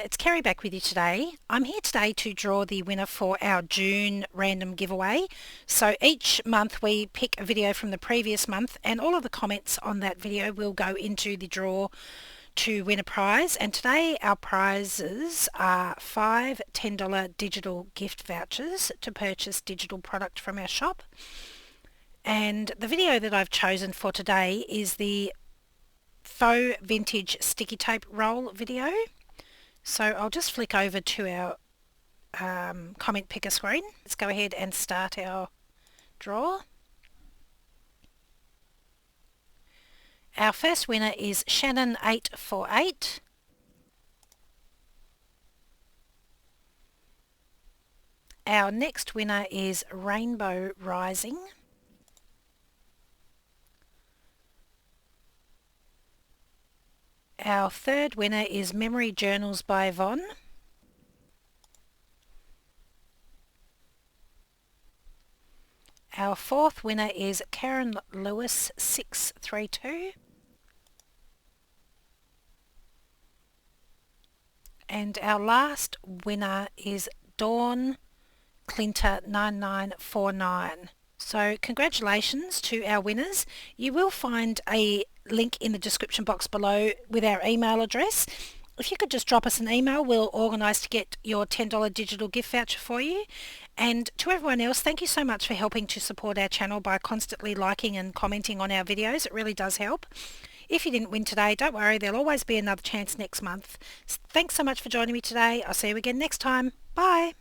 it's Kerry back with you today. I'm here today to draw the winner for our June random giveaway. So each month we pick a video from the previous month and all of the comments on that video will go into the draw to win a prize. And today our prizes are 5 $10 digital gift vouchers to purchase digital product from our shop. And the video that I've chosen for today is the faux vintage sticky tape roll video. So I'll just flick over to our comment picker screen. Let's go ahead and start our draw. Our first winner is Shannon848. Our next winner is Rainbow Rising. Our third winner is Memory Journals by Yvonne. Our fourth winner is Karen Lewis 632. And our last winner is Dawn Clinter 9949. So congratulations to our winners. You will find a link in the description box below with our email address. If you could just drop us an email, we'll organise to get your $10 digital gift voucher for you. And to everyone else, thank you so much for helping to support our channel by constantly liking and commenting on our videos. It really does help. If you didn't win today, don't worry, there'll always be another chance next month. Thanks so much for joining me today. I'll see you again next time. Bye.